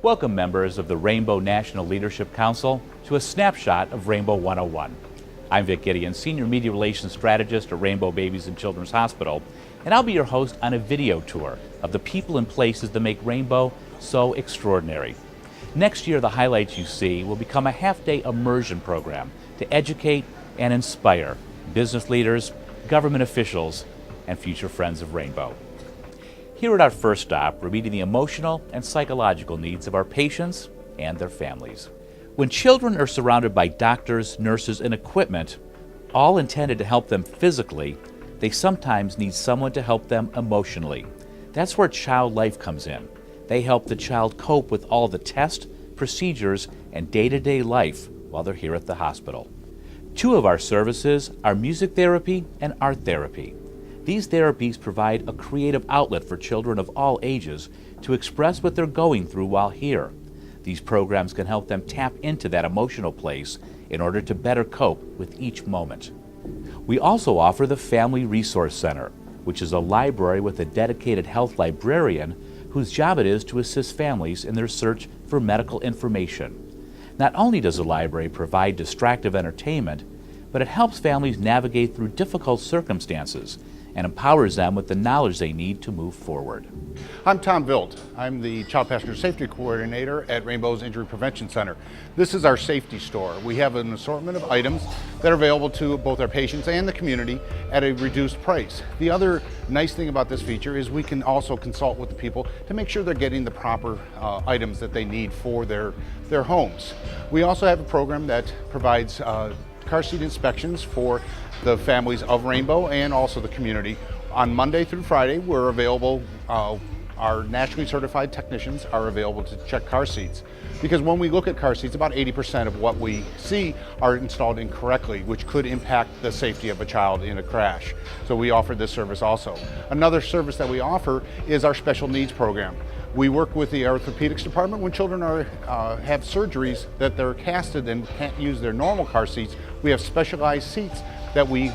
Welcome members of the Rainbow National Leadership Council to a snapshot of Rainbow 101. I'm Vic Gideon, Senior Media Relations Strategist at Rainbow Babies and Children's Hospital, and I'll be your host on a video tour of the people and places that make Rainbow so extraordinary. Next year, the highlights you see will become a half-day immersion program to educate and inspire business leaders, government officials, and future friends of Rainbow. Here at our first stop, we're meeting the emotional and psychological needs of our patients and their families. When children are surrounded by doctors, nurses, and equipment, all intended to help them physically, they sometimes need someone to help them emotionally. That's where Child Life comes in. They help the child cope with all the tests, procedures, and day-to-day life while they're here at the hospital. Two of our services are music therapy and art therapy. These therapies provide a creative outlet for children of all ages to express what they're going through while here. These programs can help them tap into that emotional place in order to better cope with each moment. We also offer the Family Resource Center, which is a library with a dedicated health librarian whose job it is to assist families in their search for medical information. Not only does the library provide distractive entertainment, but it helps families navigate through difficult circumstances and empowers them with the knowledge they need to move forward. I'm Tom Vilt. I'm the Child Passenger Safety Coordinator at Rainbow's Injury Prevention Center. This is our safety store. We have an assortment of items that are available to both our patients and the community at a reduced price. The other nice thing about this feature is we can also consult with the people to make sure they're getting the proper items that they need for their homes. We also have a program that provides car seat inspections for the families of Rainbow and also the community. On Monday through Friday, we're available, our nationally certified technicians are available to check car seats. Because when we look at car seats, about 80% of what we see are installed incorrectly, which could impact the safety of a child in a crash. So we offer this service also. Another service that we offer is our special needs program. We work with the orthopedics department when children have surgeries that they're casted and can't use their normal car seats. We have specialized seats that we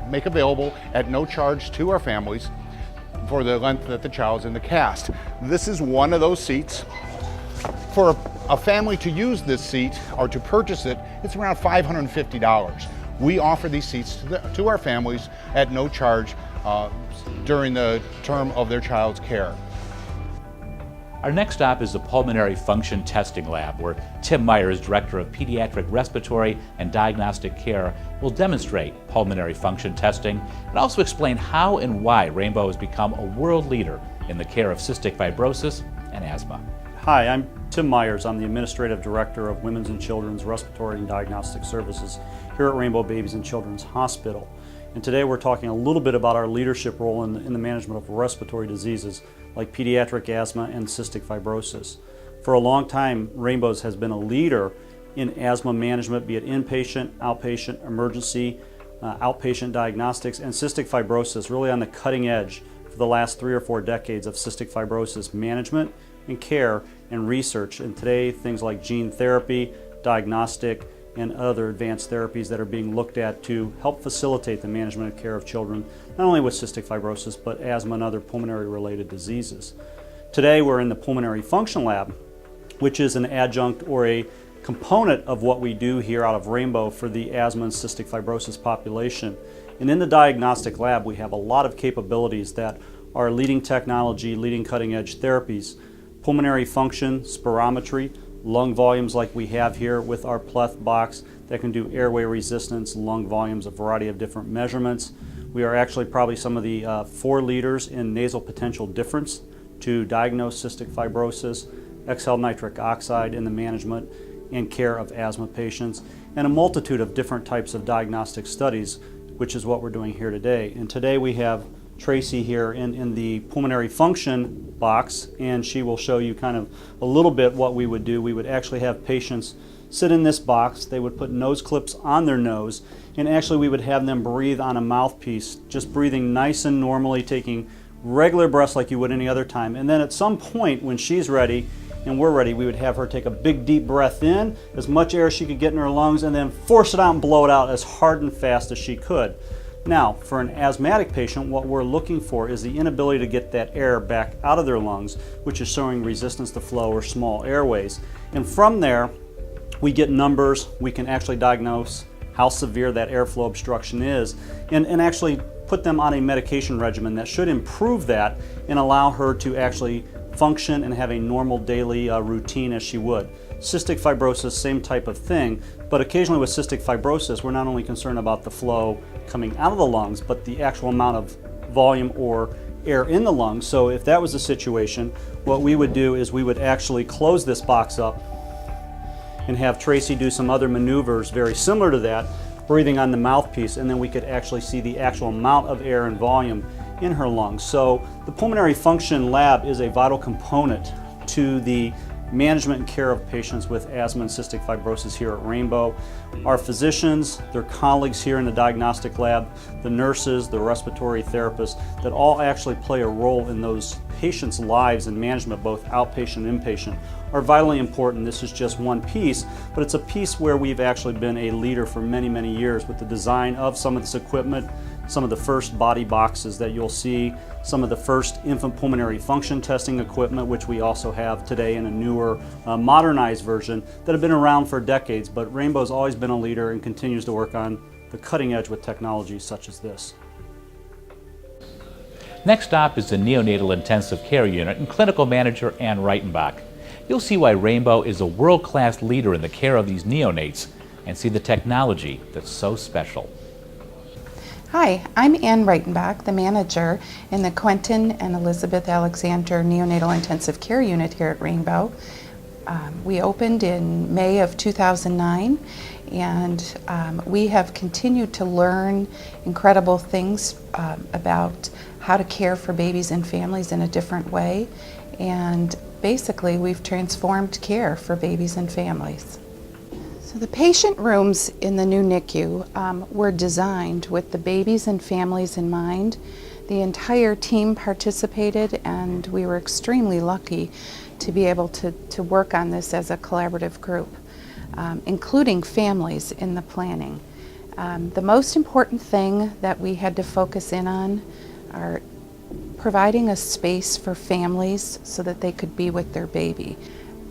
make available at no charge to our families for the length that the child's in the cast. This is one of those seats. For a family to use this seat or to purchase it, it's around $550. We offer these seats to our families at no charge during the term of their child's care. Our next stop is the Pulmonary Function Testing Lab, where Tim Myers, Director of Pediatric Respiratory and Diagnostic Care, will demonstrate pulmonary function testing and also explain how and why Rainbow has become a world leader in the care of cystic fibrosis and asthma. Hi, I'm Tim Myers. I'm the Administrative Director of Women's and Children's Respiratory and Diagnostic Services here at Rainbow Babies and Children's Hospital. And today we're talking a little bit about our leadership role in the management of respiratory diseases like pediatric asthma and cystic fibrosis. For a long time, Rainbows has been a leader in asthma management, be it inpatient, outpatient, emergency, outpatient diagnostics, and cystic fibrosis, really on the cutting edge for the last 3 or 4 decades of cystic fibrosis management and care and research. And today, things like gene therapy, diagnostic, and other advanced therapies that are being looked at to help facilitate the management and care of children, not only with cystic fibrosis, but asthma and other pulmonary-related diseases. Today, we're in the Pulmonary Function Lab, which is an adjunct or a component of what we do here out of Rainbow for the asthma and cystic fibrosis population. And in the diagnostic lab, we have a lot of capabilities that are leading technology, leading cutting-edge therapies, pulmonary function, spirometry, lung volumes like we have here with our pleth box that can do airway resistance, lung volumes, a variety of different measurements. We are actually probably some of the 4 leaders in nasal potential difference to diagnose cystic fibrosis, exhale nitric oxide in the management and care of asthma patients, and a multitude of different types of diagnostic studies, which is what we're doing here today. And today we have Tracy here in the pulmonary function box, and she will show you kind of a little bit what we would do. We would actually have patients sit in this box. They would put nose clips on their nose, and actually we would have them breathe on a mouthpiece, just breathing nice and normally, taking regular breaths like you would any other time. And then at some point when she's ready and we're ready, we would have her take a big deep breath in, as much air as she could get in her lungs, and then force it out and blow it out as hard and fast as she could. Now, for an asthmatic patient, what we're looking for is the inability to get that air back out of their lungs, which is showing resistance to flow or small airways. And from there, we get numbers. We can actually diagnose how severe that airflow obstruction is and actually put them on a medication regimen that should improve that and allow her to actually function and have a normal daily routine as she would. Cystic fibrosis, same type of thing, but occasionally with cystic fibrosis, we're not only concerned about the flow coming out of the lungs, but the actual amount of volume or air in the lungs. So if that was the situation, what we would do is we would actually close this box up and have Tracy do some other maneuvers very similar to that, breathing on the mouthpiece, and then we could actually see the actual amount of air and volume in her lungs. So the Pulmonary Function Lab is a vital component to the management and care of patients with asthma and cystic fibrosis here at Rainbow. Our physicians, their colleagues here in the diagnostic lab, the nurses, the respiratory therapists, that all actually play a role in those patients' lives and management, both outpatient and inpatient, are vitally important. This is just one piece, but it's a piece where we've actually been a leader for many, many years with the design of some of this equipment, some of the first body boxes that you'll see, some of the first infant pulmonary function testing equipment, which we also have today in a newer, modernized version that have been around for decades, but Rainbow's always been a leader and continues to work on the cutting edge with technologies such as this. Next stop is the Neonatal Intensive Care Unit and Clinical Manager Ann Reitenbach. You'll see why Rainbow is a world-class leader in the care of these neonates and see the technology that's so special. Hi, I'm Ann Reitenbach, the manager in the Quentin and Elizabeth Alexander Neonatal Intensive Care Unit here at Rainbow. We opened in May of 2009, and we have continued to learn incredible things about how to care for babies and families in a different way, and basically we've transformed care for babies and families. So the patient rooms in the new NICU were designed with the babies and families in mind. The entire team participated, and we were extremely lucky to be able to work on this as a collaborative group, including families in the planning. The most important thing that we had to focus in on are providing a space for families so that they could be with their baby.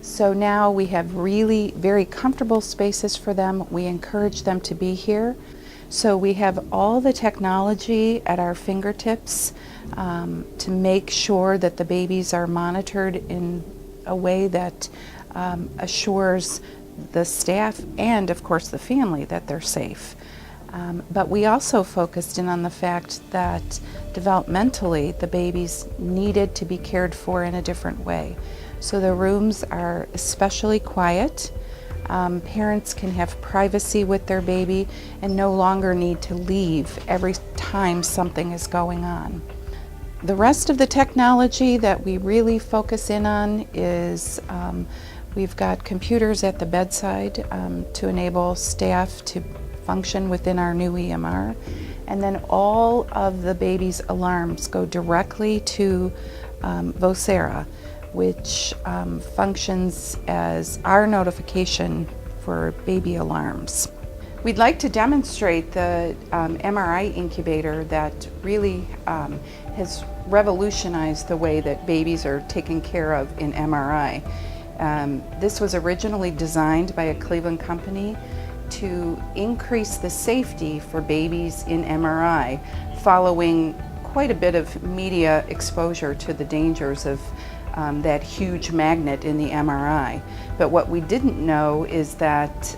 So now we have really very comfortable spaces for them. We encourage them to be here. So we have all the technology at our fingertips to make sure that the babies are monitored in a way that assures the staff and, of course, the family that they're safe. But we also focused in on the fact that developmentally the babies needed to be cared for in a different way. So the rooms are especially quiet. Parents can have privacy with their baby and no longer need to leave every time something is going on. The rest of the technology that we really focus in on is we've got computers at the bedside to enable staff to function within our new EMR. And then all of the baby's alarms go directly to Vocera, which functions as our notification for baby alarms. We'd like to demonstrate the MRI incubator that really has revolutionized the way that babies are taken care of in MRI. This was originally designed by a Cleveland company to increase the safety for babies in MRI following quite a bit of media exposure to the dangers of that huge magnet in the MRI. But what we didn't know is that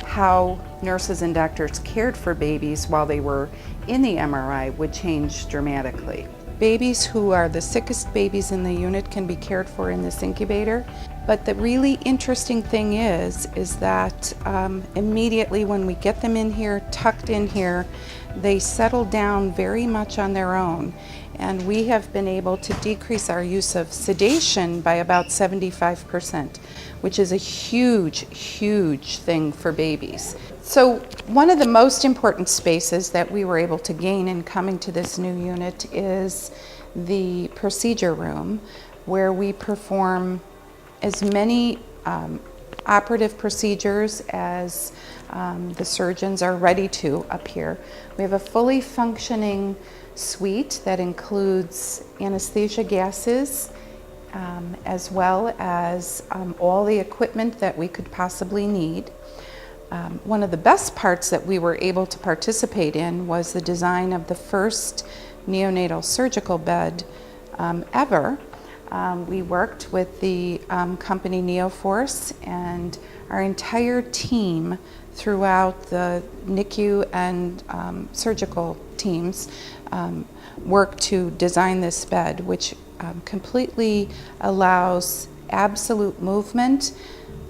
how nurses and doctors cared for babies while they were in the MRI would change dramatically. Babies who are the sickest babies in the unit can be cared for in this incubator. But the really interesting thing is that immediately when we get them in here, tucked in here, they settle down very much on their own. And we have been able to decrease our use of sedation by about 75%, which is a huge, huge thing for babies. So one of the most important spaces that we were able to gain in coming to this new unit is the procedure room, where we perform as many operative procedures as the surgeons are ready to appear. We have a fully functioning suite that includes anesthesia gases, as well as all the equipment that we could possibly need. One of the best parts that we were able to participate in was the design of the first neonatal surgical bed ever. We worked with the company Neoforce, and our entire team throughout the NICU and surgical teams worked to design this bed, which completely allows absolute movement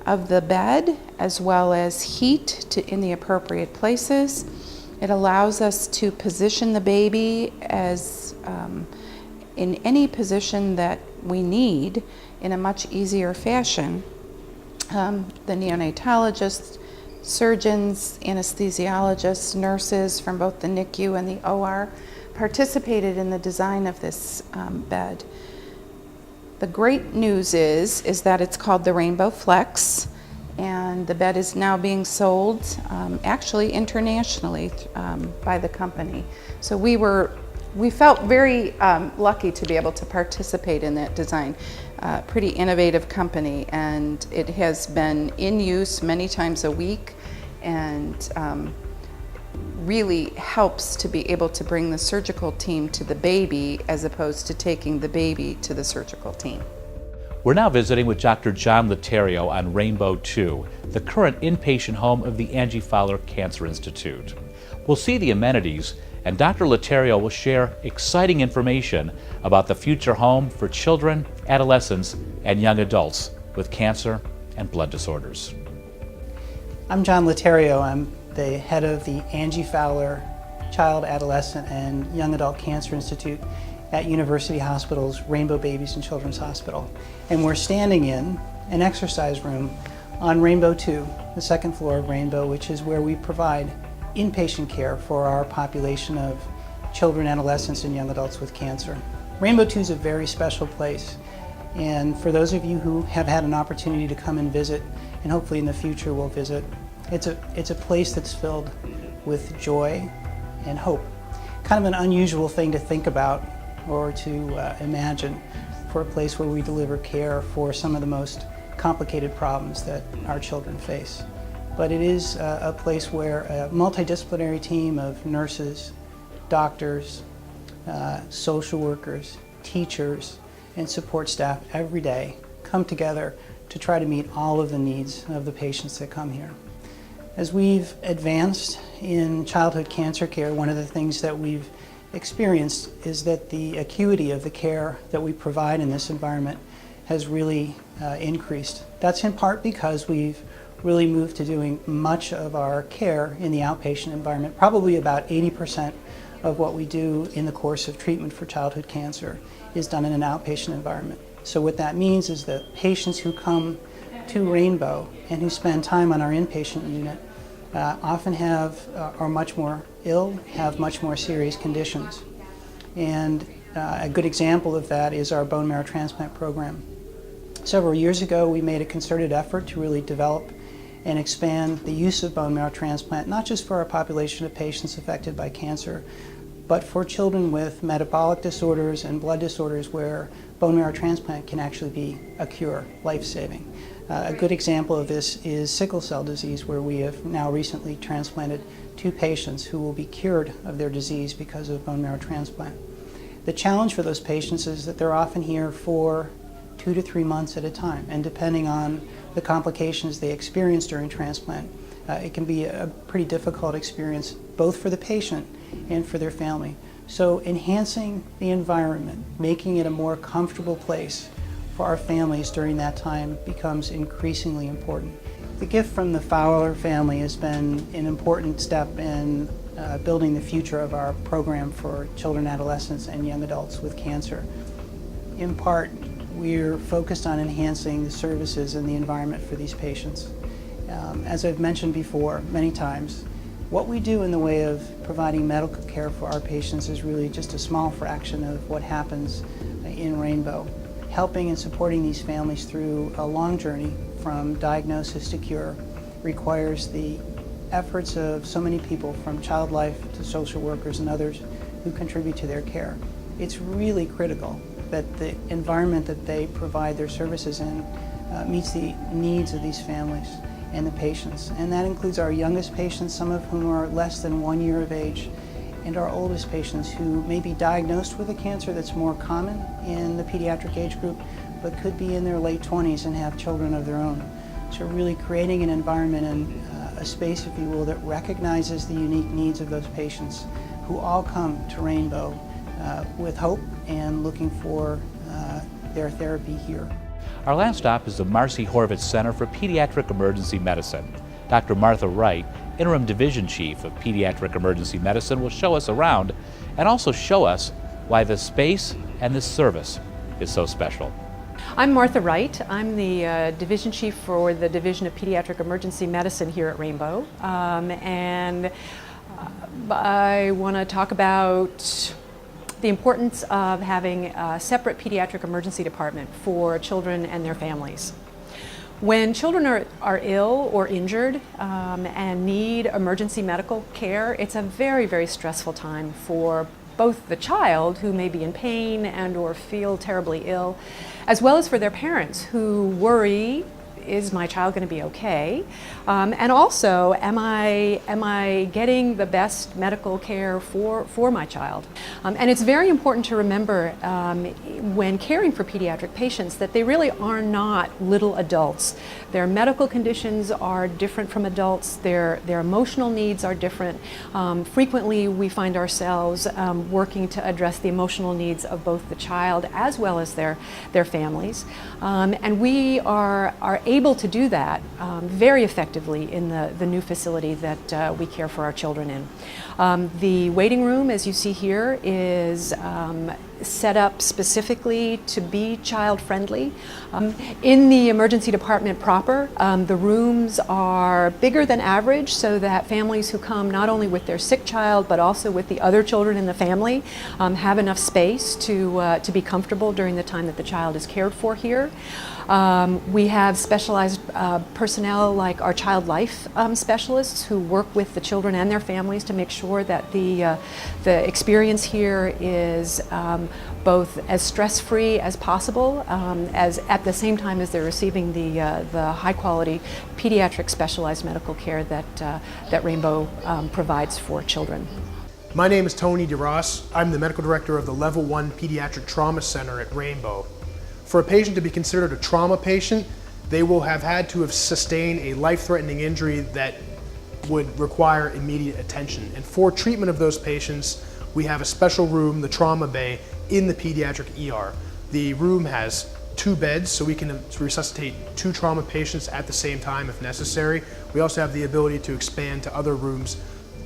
of the bed as well as heat in the appropriate places. It allows us to position the baby as in any position that we need in a much easier fashion. The neonatologists, surgeons, anesthesiologists, nurses from both the NICU and the OR participated in the design of this bed. The great news is that it's called the Rainbow Flex, and the bed is now being sold actually internationally by the company. So we felt very lucky to be able to participate in that design. Pretty innovative company, and it has been in use many times a week, and really helps to be able to bring the surgical team to the baby as opposed to taking the baby to the surgical team. We're now visiting with Dr. John Letterio on Rainbow 2, the current inpatient home of the Angie Fowler Cancer Institute. We'll see the amenities, and Dr. Letterio will share exciting information about the future home for children, adolescents, and young adults with cancer and blood disorders. I'm John Letterio. I'm the head of the Angie Fowler Child, Adolescent, and Young Adult Cancer Institute at University Hospital's Rainbow Babies and Children's Hospital. And we're standing in an exercise room on Rainbow 2, the second floor of Rainbow, which is where we provide inpatient care for our population of children, adolescents, and young adults with cancer. Rainbow 2 is a very special place, and for those of you who have had an opportunity to come and visit, and hopefully in the future will visit, it's a place that's filled with joy and hope. Kind of an unusual thing to think about or to imagine for a place where we deliver care for some of the most complicated problems that our children face. But it is a place where a multidisciplinary team of nurses, doctors, social workers, teachers, and support staff every day come together to try to meet all of the needs of the patients that come here. As we've advanced in childhood cancer care, one of the things that we've experienced is that the acuity of the care that we provide in this environment has really increased. That's in part because we've really moved to doing much of our care in the outpatient environment. Probably about 80% of what we do in the course of treatment for childhood cancer is done in an outpatient environment. So what that means is that patients who come to Rainbow and who spend time on our inpatient unit often are much more ill, have much more serious conditions. And a good example of that is our bone marrow transplant program. Several years ago, we made a concerted effort to really develop and expand the use of bone marrow transplant, not just for our population of patients affected by cancer, but for children with metabolic disorders and blood disorders where bone marrow transplant can actually be a cure, life-saving. A good example of this is sickle cell disease, where we have now recently transplanted 2 patients who will be cured of their disease because of bone marrow transplant. The challenge for those patients is that they're often here for 2 to 3 months at a time, and depending on the complications they experience during transplant, it can be a pretty difficult experience both for the patient and for their family. So enhancing the environment, making it a more comfortable place for our families during that time becomes increasingly important. The gift from the Fowler family has been an important step in building the future of our program for children, adolescents, and young adults with cancer. In part, we're focused on enhancing the services and the environment for these patients. As I've mentioned before many times, what we do in the way of providing medical care for our patients is really just a small fraction of what happens in Rainbow. helping and supporting these families through a long journey from diagnosis to cure requires the efforts of so many people, from child life to social workers and others who contribute to their care. It's really critical that the environment that they provide their services in meets the needs of these families and the patients. And that includes our youngest patients, some of whom are less than 1 year of age, and our oldest patients who may be diagnosed with a cancer that's more common in the pediatric age group, but could be in their late 20s and have children of their own. So really creating an environment and a space, if you will, that recognizes the unique needs of those patients who all come to Rainbow with hope and looking for their therapy here. Our last stop is the Marcy Horvitz Center for Pediatric Emergency Medicine. Dr. Martha Wright, Interim Division Chief of Pediatric Emergency Medicine, will show us around and also show us why this space and this service is so special. I'm Martha Wright. I'm the Division Chief for the Division of Pediatric Emergency Medicine here at Rainbow. And I want to talk about the importance of having a separate pediatric emergency department for children and their families. When children are ill or injured and need emergency medical care, it's a very, very stressful time for both the child, who may be in pain and or feel terribly ill, as well as for their parents, who worry, is my child going to be okay? And also, am I getting the best medical care for my child? And it's very important to remember when caring for pediatric patients that they really are not little adults. Their medical conditions are different from adults. Their emotional needs are different. Frequently, we find ourselves working to address the emotional needs of both the child as well as their families. And we are able to do that very effectively in the new facility that we care for our children in. The waiting room, as you see here, is set up specifically to be child-friendly. In the emergency department proper, the rooms are bigger than average so that families who come not only with their sick child but also with the other children in the family have enough space to be comfortable during the time that the child is cared for here. We have specialized personnel like our child life specialists who work with the children and their families to make sure that the experience here is both as stress-free as possible, as at the same time as they're receiving the high-quality pediatric specialized medical care that Rainbow provides for children. My name is Tony DeRoss. I'm the medical director of the Level 1 Pediatric Trauma Center at Rainbow. For a patient to be considered a trauma patient, they will have had to have sustained a life-threatening injury that would require immediate attention. And for treatment of those patients, we have a special room, the trauma bay, in the pediatric ER. The room has 2 beds, so we can resuscitate 2 trauma patients at the same time if necessary. We also have the ability to expand to other rooms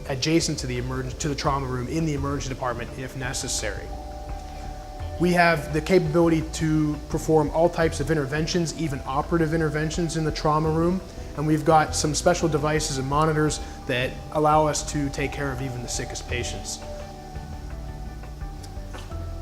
adjacent to the trauma room in the emergency department if necessary. We have the capability to perform all types of interventions, even operative interventions in the trauma room, and we've got some special devices and monitors that allow us to take care of even the sickest patients.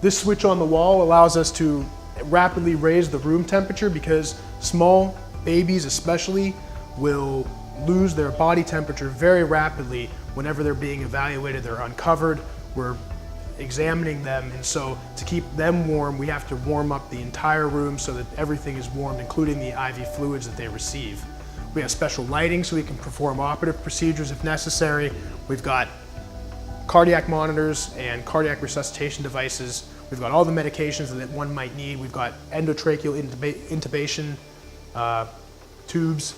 This switch on the wall allows us to rapidly raise the room temperature because small babies especially will lose their body temperature very rapidly whenever they're being evaluated. They're uncovered, we're examining them, and so to keep them warm, we have to warm up the entire room so that everything is warmed, including the IV fluids that they receive. We have special lighting so we can perform operative procedures if necessary. We've got cardiac monitors and cardiac resuscitation devices. We've got all the medications that one might need. We've got endotracheal intubation tubes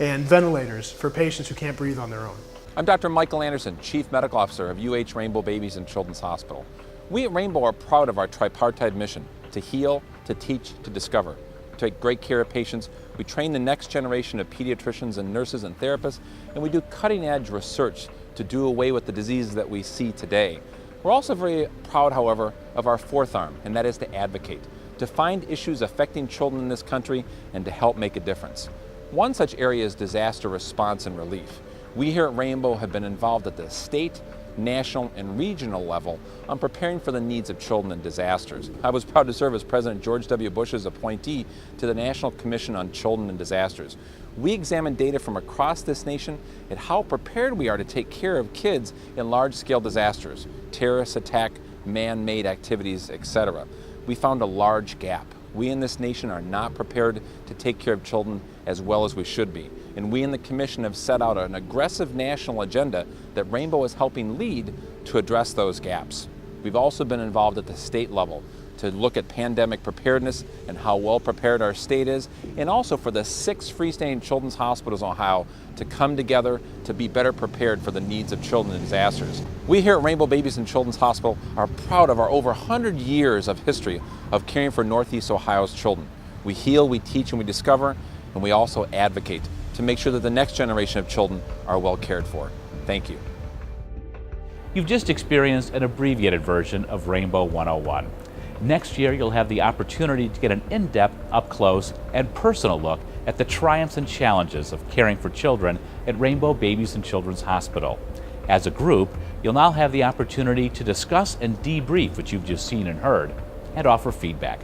and ventilators for patients who can't breathe on their own. I'm Dr. Michael Anderson, Chief Medical Officer of UH Rainbow Babies and Children's Hospital. We at Rainbow are proud of our tripartite mission to heal, to teach, to discover. We take great care of patients, we train the next generation of pediatricians and nurses and therapists, and we do cutting-edge research to do away with the diseases that we see today. We're also very proud, however, of our fourth arm, and that is to advocate, to find issues affecting children in this country and to help make a difference. One such area is disaster response and relief. We here at Rainbow have been involved at the state, national, and regional level on preparing for the needs of children in disasters. I was proud to serve as President George W. Bush's appointee to the National Commission on Children in Disasters. We examine data from across this nation and how prepared we are to take care of kids in large-scale disasters, terrorist attack, man-made activities, etc. We found a large gap. We in this nation are not prepared to take care of children as well as we should be. And we in the Commission have set out an aggressive national agenda that Rainbow is helping lead to address those gaps. We've also been involved at the state level to look at pandemic preparedness and how well prepared our state is, and also for the 6 freestanding children's hospitals in Ohio to come together to be better prepared for the needs of children in disasters. We here at Rainbow Babies and Children's Hospital are proud of our over 100 years of history of caring for Northeast Ohio's children. We heal, we teach, and we discover, and we also advocate to make sure that the next generation of children are well cared for. Thank you. You've just experienced an abbreviated version of Rainbow 101. Next year, you'll have the opportunity to get an in-depth, up-close, and personal look at the triumphs and challenges of caring for children at Rainbow Babies and Children's Hospital. As a group, you'll now have the opportunity to discuss and debrief what you've just seen and heard, and offer feedback.